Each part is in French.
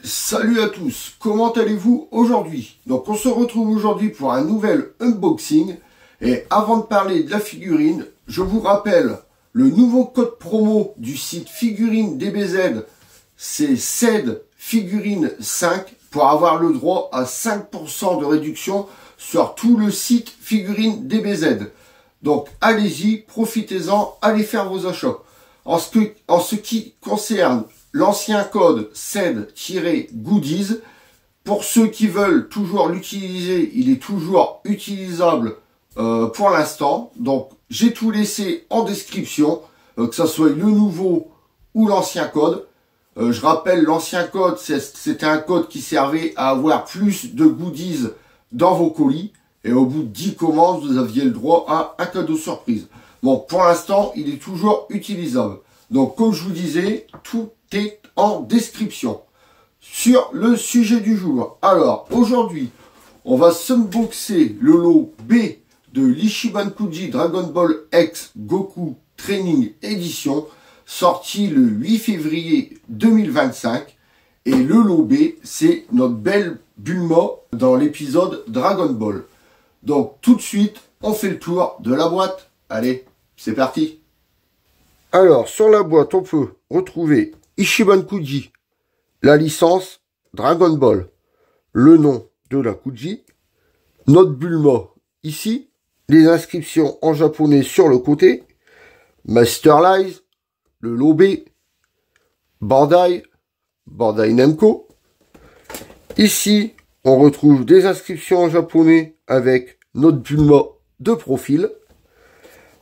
Salut à tous, comment allez-vous aujourd'hui? Donc on se retrouve aujourd'hui pour un nouvel unboxing. Et avant de parler de la figurine, je vous rappelle le nouveau code promo du site Figurine DBZ. C'est CED Figurine 5 pour avoir le droit à 5% de réduction sur tout le site Figurine DBZ. Donc allez-y, profitez-en, allez faire vos achats. En ce qui concerne l'ancien code CED-Goodies, pour ceux qui veulent toujours l'utiliser, il est toujours utilisable pour l'instant. Donc j'ai tout laissé en description, que ce soit le nouveau ou l'ancien code. Je rappelle, l'ancien code, c'était un code qui servait à avoir plus de goodies dans vos colis. Et au bout de 10 commandes, vous aviez le droit à un cadeau surprise. Bon, pour l'instant, il est toujours utilisable. Donc, comme je vous disais, tout est en description. Sur le sujet du jour. Alors, aujourd'hui, on va s'unboxer le lot B de l'Ichiban Kuji Dragon Ball X Goku Training Edition, sorti le 8 février 2025. Et le lot B, c'est notre belle Bulma dans l'épisode Dragon Ball. Donc, tout de suite, on fait le tour de la boîte. Allez, c'est parti. Alors, sur la boîte, on peut retrouver Ichiban Kuji, la licence Dragon Ball, le nom de la Kuji, notre Bulma ici, les inscriptions en japonais sur le côté, Master Lies, le lot B, Bandai Namco. Ici, on retrouve des inscriptions en japonais avec notre Bulma de profil.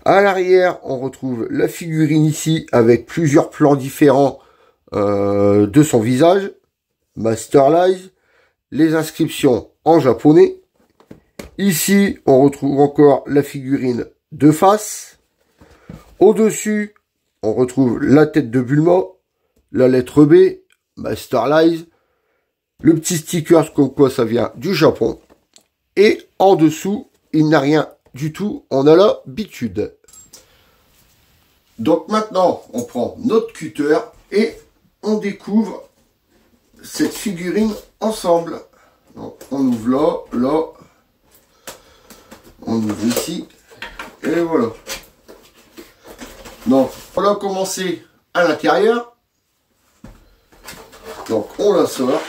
À l'arrière, on retrouve la figurine ici avec plusieurs plans différents de son visage. Master Lies, les inscriptions en japonais. Ici, on retrouve encore la figurine de face. Au-dessus, on retrouve la tête de Bulma, la lettre B, Master Lies, le petit sticker comme quoi ça vient du Japon. Et en dessous, il n'a rien du tout, on a l'habitude. Donc maintenant, on prend notre cutter et on découvre cette figurine ensemble. Donc, on ouvre là, on ouvre ici, et voilà. Donc, on va commencer à l'intérieur. Donc, on la sort.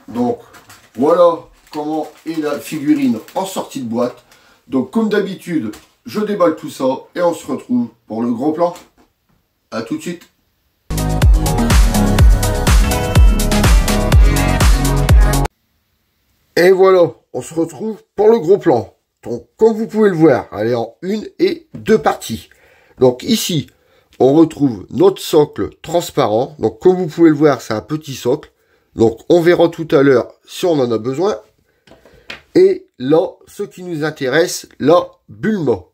Donc, voilà comment est la figurine en sortie de boîte. Donc, comme d'habitude, je déballe tout ça et on se retrouve pour le gros plan. À tout de suite. Et voilà, on se retrouve pour le gros plan. Donc, comme vous pouvez le voir, elle est en une et deux parties. Donc ici, on retrouve notre socle transparent. Donc, comme vous pouvez le voir, c'est un petit socle. Donc, on verra tout à l'heure si on en a besoin. Et là, ce qui nous intéresse, la Bulma. On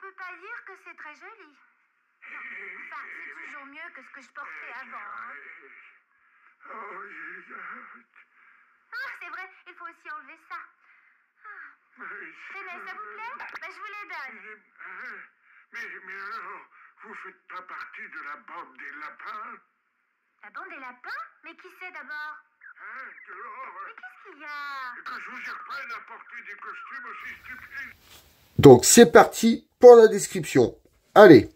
peut pas dire que c'est très joli. Enfin, c'est toujours mieux que ce que je portais avant. Hein. Ah, c'est vrai, il faut aussi enlever ça. René, ça vous plaît? Ben, je vous les donne. Mais alors, vous faites pas partie de la bande des lapins? La bande des lapins? Mais qui c'est d'abord? Hein, dehors? Mais qu'est-ce qu'il y a? Que je vous y reprenne à porter des costumes aussi stupides? Donc, c'est parti pour la description. Allez,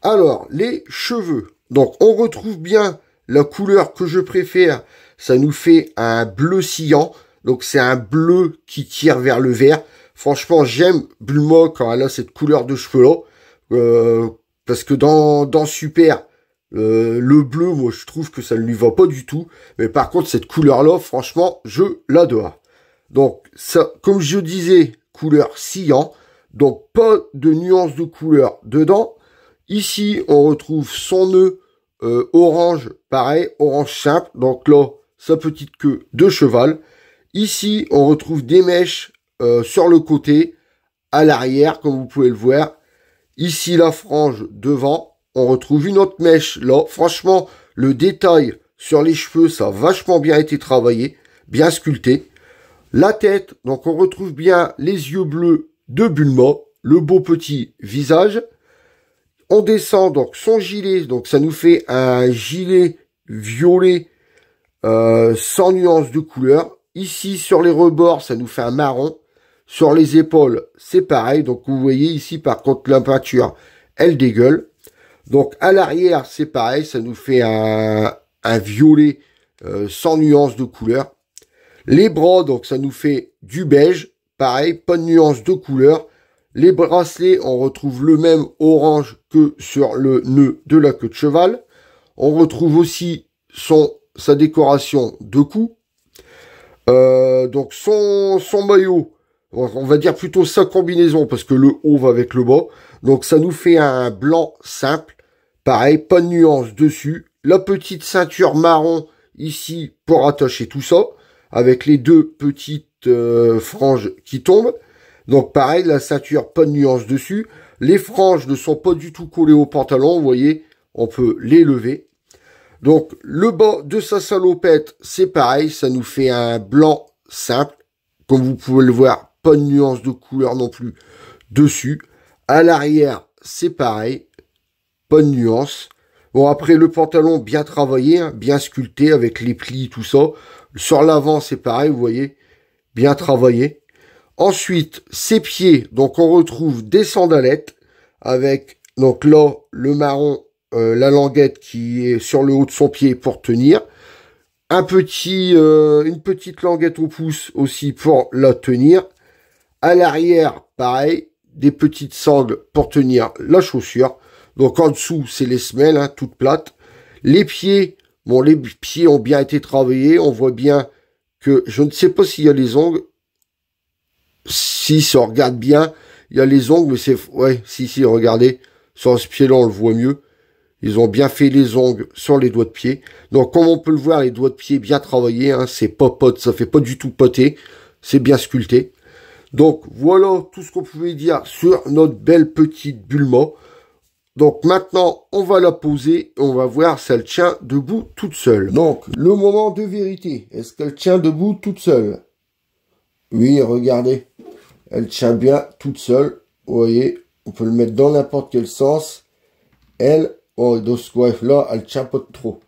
alors, les cheveux. Donc, on retrouve bien la couleur que je préfère. Ça nous fait un bleu sciant. Donc, c'est un bleu qui tire vers le vert. Franchement, j'aime Bulma quand elle a cette couleur de cheveux-là. Parce que dans Super, le bleu, moi, je trouve que ça ne lui va pas du tout. Mais par contre, cette couleur-là, franchement, je l'adore. Donc, ça, comme je disais, couleur cyan. Donc, pas de nuance de couleur dedans. Ici, on retrouve son nœud orange, pareil, orange simple. Donc là, sa petite queue de cheval. Ici, on retrouve des mèches sur le côté, à l'arrière, comme vous pouvez le voir. Ici, la frange devant. On retrouve une autre mèche là. Franchement, le détail sur les cheveux, ça a vachement bien été travaillé, bien sculpté. La tête, donc on retrouve bien les yeux bleus de Bulma, le beau petit visage. On descend donc son gilet, donc ça nous fait un gilet violet sans nuance de couleur. Ici sur les rebords, ça nous fait un marron. Sur les épaules, c'est pareil. Donc vous voyez ici par contre la peinture, elle dégueule. Donc à l'arrière, c'est pareil, ça nous fait un violet sans nuance de couleur. Les bras, donc ça nous fait du beige, pareil, pas de nuance de couleur. Les bracelets, on retrouve le même orange que sur le nœud de la queue de cheval. On retrouve aussi sa décoration de cou. Donc son maillot, on va dire plutôt sa combinaison parce que le haut va avec le bas. Donc ça nous fait un blanc simple. Pareil, pas de nuance dessus. La petite ceinture marron ici pour attacher tout ça. Avec les deux petites franges qui tombent. Donc pareil, la ceinture, pas de nuance dessus. Les franges ne sont pas du tout collées au pantalon, vous voyez, on peut les lever. Donc le bas de sa salopette, c'est pareil, ça nous fait un blanc simple. Comme vous pouvez le voir, pas de nuance de couleur non plus dessus. À l'arrière, c'est pareil, pas de nuance. Bon, après le pantalon bien travaillé, hein, bien sculpté avec les plis, tout ça. Sur l'avant, c'est pareil, vous voyez, bien travaillé. Ensuite, ses pieds, donc on retrouve des sandalettes avec, donc là, le marron, la languette qui est sur le haut de son pied pour tenir. Une petite languette au pouce aussi pour la tenir. À l'arrière, pareil, des petites sangles pour tenir la chaussure. Donc en dessous, c'est les semelles, hein, toutes plates. Les pieds, bon, les pieds ont bien été travaillés. On voit bien que, je ne sais pas s'il y a les ongles. Si ça regarde bien, il y a les ongles, mais c'est... Ouais, si, regardez. Sur ce pied-là, on le voit mieux. Ils ont bien fait les ongles sur les doigts de pied. Donc, comme on peut le voir, les doigts de pied bien travaillés. Hein, c'est pas pote, ça fait pas du tout poté. C'est bien sculpté. Donc, voilà tout ce qu'on pouvait dire sur notre belle petite Bulma. Donc, maintenant, on va la poser. Et on va voir si elle tient debout toute seule. Donc, le moment de vérité. Est-ce qu'elle tient debout toute seule? Oui, regardez. Elle tient bien toute seule. Vous voyez, on peut le mettre dans n'importe quel sens. Elle, oh, là, elle tient pas trop.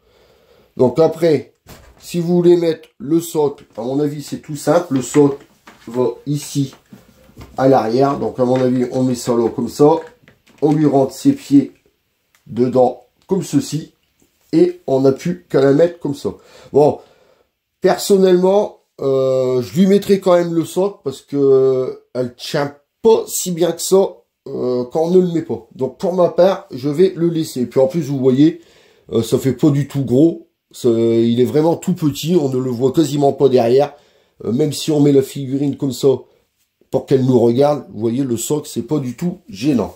Donc après, si vous voulez mettre le socle, à mon avis, c'est tout simple. Le socle va ici, à l'arrière. Donc à mon avis, on met ça là comme ça. On lui rentre ses pieds dedans comme ceci. Et on n'a plus qu'à la mettre comme ça. Bon, personnellement... je lui mettrai quand même le socle parce que elle tient pas si bien que ça quand on ne le met pas. Donc pour ma part, je vais le laisser. Puis en plus, vous voyez, ça fait pas du tout gros. Il est vraiment tout petit. On ne le voit quasiment pas derrière. Même si on met la figurine comme ça pour qu'elle nous regarde, vous voyez, le socle, c'est pas du tout gênant.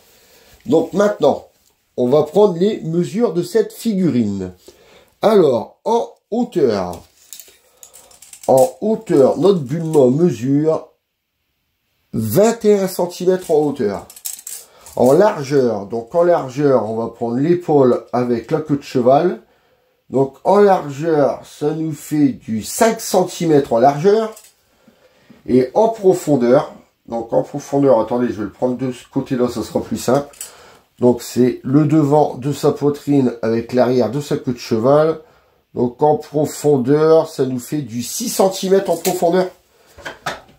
Donc maintenant, on va prendre les mesures de cette figurine. Alors, en hauteur... En hauteur, notre Bulma mesure 21 cm en hauteur. En largeur, donc en largeur, on va prendre l'épaule avec la queue de cheval. Donc en largeur, ça nous fait du 5 cm en largeur. Et en profondeur, donc en profondeur, attendez, je vais le prendre de ce côté-là, ça sera plus simple. Donc c'est le devant de sa poitrine avec l'arrière de sa queue de cheval. Donc en profondeur, ça nous fait du 6 cm en profondeur.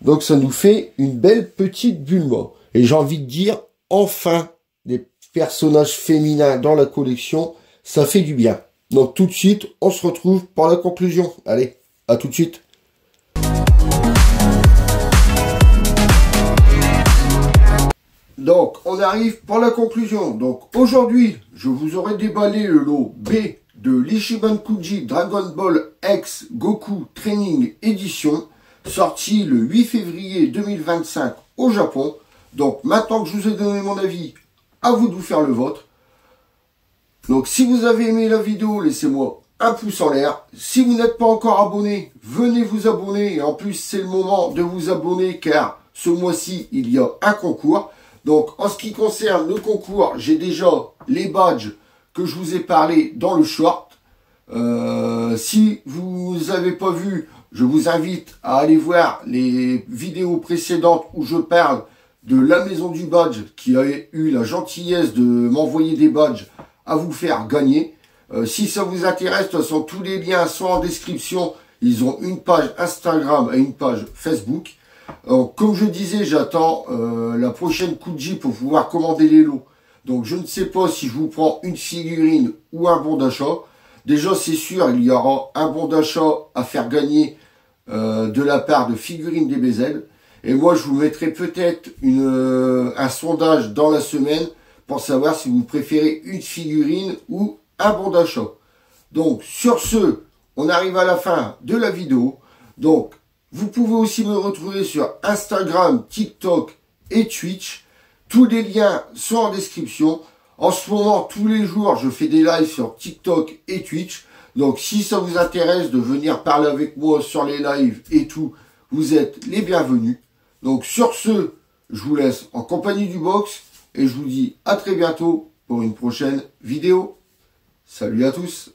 Donc ça nous fait une belle petite Bulma. Et j'ai envie de dire, enfin, des personnages féminins dans la collection, ça fait du bien. Donc tout de suite, on se retrouve pour la conclusion. Allez, à tout de suite. Donc, on arrive pour la conclusion. Donc aujourd'hui, je vous aurais déballé le lot B de l'Ichiban Kuji Dragon Ball X Goku Training Edition, sorti le 8 février 2025 au Japon. Donc maintenant que je vous ai donné mon avis, à vous de vous faire le vôtre. Donc si vous avez aimé la vidéo, laissez-moi un pouce en l'air. Si vous n'êtes pas encore abonné, venez vous abonner. Et en plus, c'est le moment de vous abonner car ce mois-ci, il y a un concours. Donc en ce qui concerne le concours, j'ai déjà les badges que je vous ai parlé dans le short. Si vous n'avez pas vu, je vous invite à aller voir les vidéos précédentes où je parle de la maison du badge qui a eu la gentillesse de m'envoyer des badges à vous faire gagner. Si ça vous intéresse, de toute façon, tous les liens sont en description. Ils ont une page Instagram et une page Facebook. Comme je disais, j'attends la prochaine Kuji pour pouvoir commander les lots. Donc je ne sais pas si je vous prends une figurine ou un bon d'achat. Déjà c'est sûr, il y aura un bon d'achat à faire gagner de la part de Figurines DBZ. Et moi, je vous mettrai peut-être un sondage dans la semaine pour savoir si vous préférez une figurine ou un bon d'achat. Donc, sur ce, on arrive à la fin de la vidéo. Donc, vous pouvez aussi me retrouver sur Instagram, TikTok et Twitch. Tous les liens sont en description. En ce moment, tous les jours, je fais des lives sur TikTok et Twitch. Donc, si ça vous intéresse de venir parler avec moi sur les lives et tout, vous êtes les bienvenus. Donc sur ce, je vous laisse en compagnie du box et je vous dis à très bientôt pour une prochaine vidéo. Salut à tous!